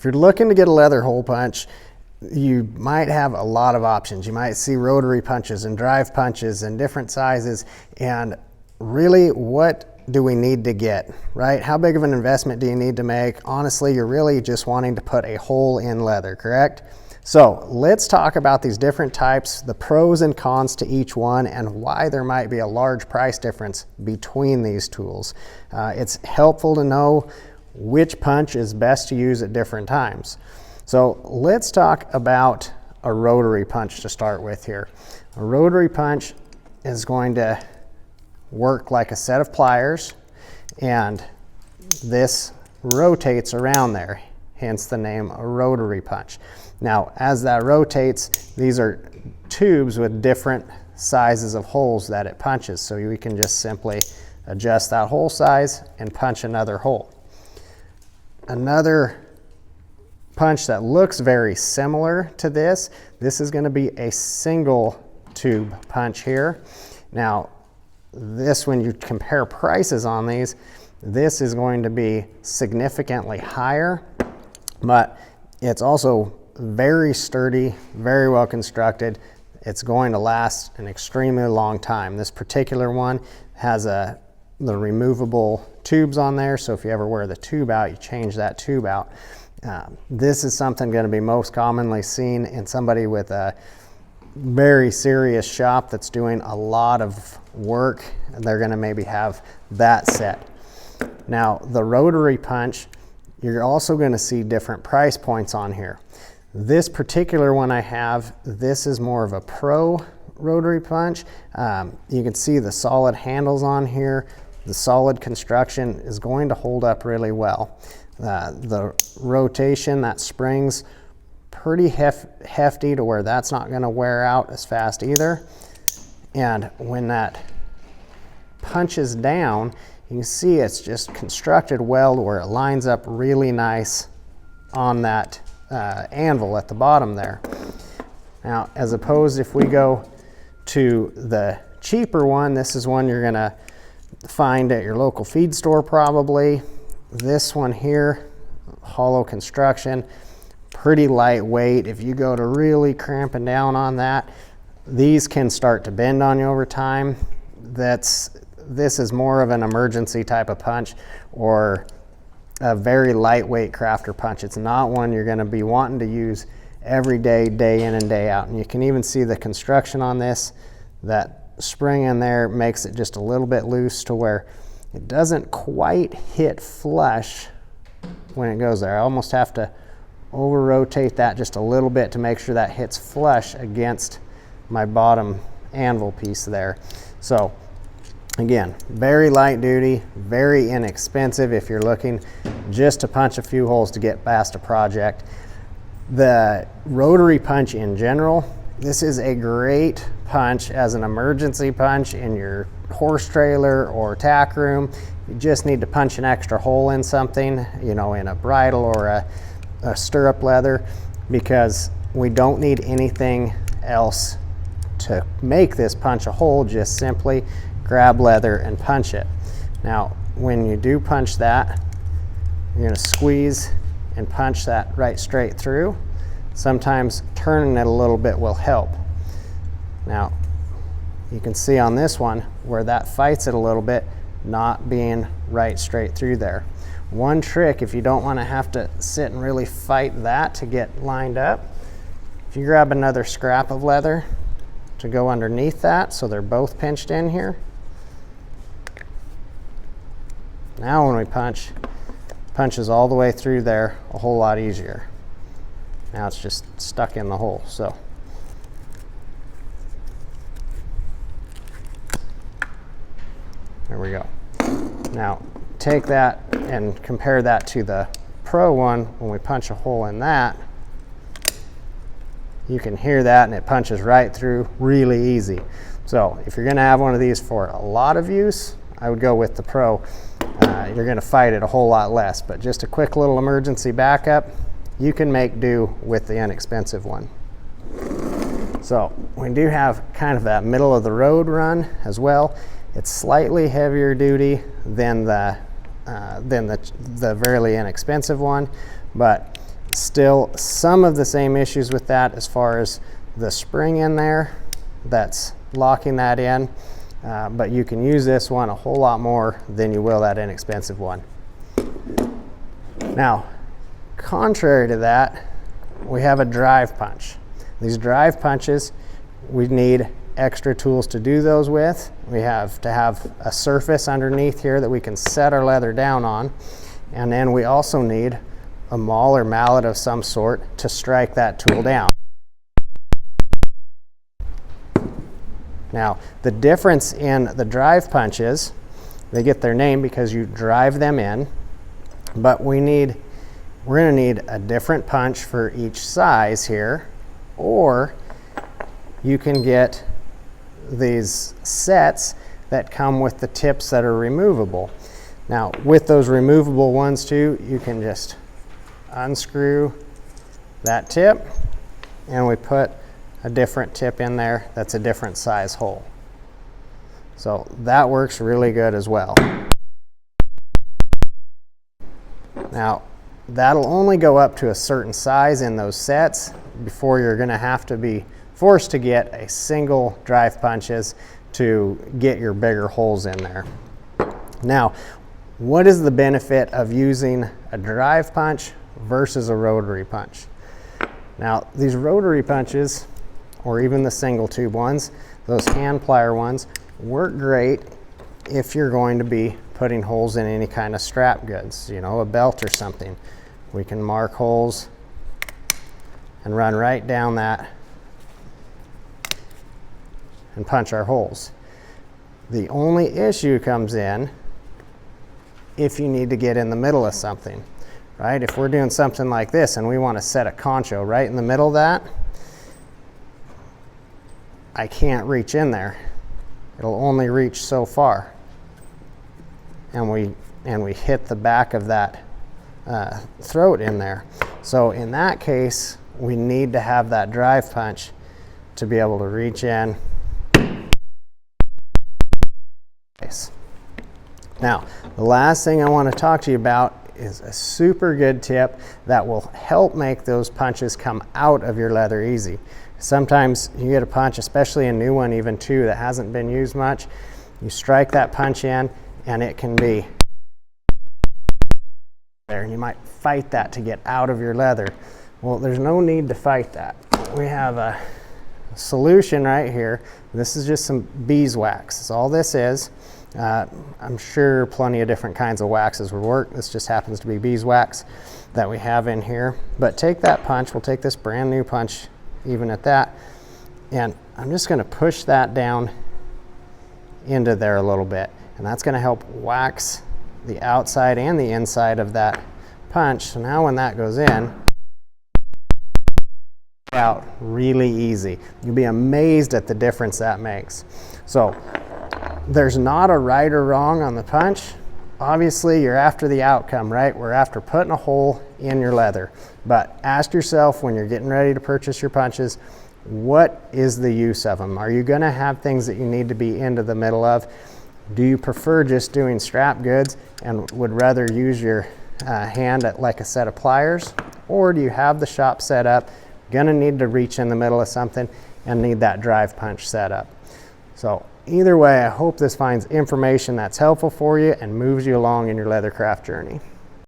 If you're looking to get a leather hole punch, you might have a lot of options. You might see rotary punches and drive punches and different sizes, and really, what do we need to get, right? How big of an investment do you need to make? Honestly, you're really just wanting to put a hole in leather, correct? So let's talk about these different types, the pros and cons to each one, and why there might be a large price difference between these tools. It's helpful to know which punch is best to use at different times. So let's talk about a rotary punch to start with here. A rotary punch is going to work like a set of pliers, and this rotates around there, hence the name a rotary punch. Now, as that rotates, these are tubes with different sizes of holes that it punches, so we can just simply adjust that hole size and punch another hole. Another punch that looks very similar to this is going to be a single tube punch here. Now, this, when you compare prices on these, this is going to be significantly higher, but it's also very sturdy, very well constructed. It's going to last an extremely long time. This particular one has the removable tubes on there, so if you ever wear the tube out, you change that tube out. This is something going to be most commonly seen in somebody with a very serious shop that's doing a lot of work, and they're going to maybe have that set. Now, the rotary punch, you're also going to see different price points on here. This particular one I have, this is more of a pro rotary punch. You can see the solid handles on here. The solid construction is going to hold up really well. The rotation, that spring's pretty hefty to where that's not going to wear out as fast either. And when that punches down, you can see it's just constructed well to where it lines up really nice on that anvil at the bottom there. Now, as opposed, if we go to the cheaper one, this is one you're going to find at your local feed store probably. This one here, hollow construction, pretty lightweight. If you go to really cramping down on that, these can start to bend on you over time. This is more of an emergency type of punch, or a very lightweight crafter punch. It's not one you're going to be wanting to use every day, day in and day out. And you can even see the construction on this. That spring in there makes it just a little bit loose to where it doesn't quite hit flush when it goes there. I almost have to over rotate that just a little bit to make sure that hits flush against my bottom anvil piece there. So again, very light duty, very inexpensive if you're looking just to punch a few holes to get past a project. The rotary punch in general, this is a great punch as an emergency punch in your horse trailer or tack room. You just need to punch an extra hole in something, you know, in a bridle or a stirrup leather, because we don't need anything else to make this punch a hole. Just simply grab leather and punch it. Now, when you do punch that, you're going to squeeze and punch that right straight through. Sometimes turning it a little bit will help. Now, you can see on this one where that fights it a little bit, not being right straight through there. One trick, if you don't want to have to sit and really fight that to get lined up, if you grab another scrap of leather to go underneath that so they're both pinched in here. Now when we punches all the way through there a whole lot easier. Now it's just stuck in the hole. So there we go. Now take that and compare that to the Pro one. When we punch a hole in that, you can hear that and it punches right through really easy. So if you're going to have one of these for a lot of use, I would go with the Pro. You're going to fight it a whole lot less, but just a quick little emergency backup, you can make do with the inexpensive one. So we do have kind of that middle of the road run as well. It's slightly heavier duty than the very inexpensive one, but Still some of the same issues with that as far as the spring in there that's locking that in, but you can use this one a whole lot more than you will that inexpensive one. Now, contrary to that, we have a drive punch. These drive punches, we need extra tools to do those with. We have to have a surface underneath here that we can set our leather down on, and then we also need a maul or mallet of some sort to strike that tool down. Now, the difference in the drive punches, they get their name because you drive them in, but we're going to need a different punch for each size here, or you can get these sets that come with the tips that are removable. Now, with those removable ones too, you can just unscrew that tip, and we put a different tip in there that's a different size hole. So that works really good as well. Now, that'll only go up to a certain size in those sets before you're going to have to be forced to get a single drive punches to get your bigger holes in there. Now, what is the benefit of using a drive punch versus a rotary punch? Now, these rotary punches, or even the single tube ones, those hand plier ones, work great if you're going to be putting holes in any kind of strap goods, you know, a belt or something. We can mark holes and run right down that and punch our holes. The only issue comes in if you need to get in the middle of something, right? If we're doing something like this and we want to set a concho right in the middle of that, I can't reach in there. It'll only reach so far. And we hit the back of that throat in there. So in that case, we need to have that drive punch to be able to reach in. Now, the last thing I want to talk to you about is a super good tip that will help make those punches come out of your leather easy. Sometimes you get a punch, especially a new one even too, that hasn't been used much. You strike that punch in and it can be there, and you might fight that to get out of your leather. Well, there's no need to fight that. We have a solution right here. This is just some beeswax. That's all this is. I'm sure plenty of different kinds of waxes would work. This just happens to be beeswax that we have in here. But take that punch, we'll take this brand new punch even at that, and I'm just going to push that down into there a little bit, and that's going to help wax the outside and the inside of that punch. So now when that goes in, out really easy. You'll be amazed at the difference that makes. So there's not a right or wrong on the punch. Obviously, you're after the outcome, right? We're after putting a hole in your leather. But ask yourself when you're getting ready to purchase your punches, what is the use of them? Are you going to have things that you need to be into the middle of? Do you prefer just doing strap goods and would rather use your hand at like a set of pliers? Or do you have the shop set up, going to need to reach in the middle of something and need that drive punch set up? So either way, I hope this finds information that's helpful for you and moves you along in your leathercraft journey.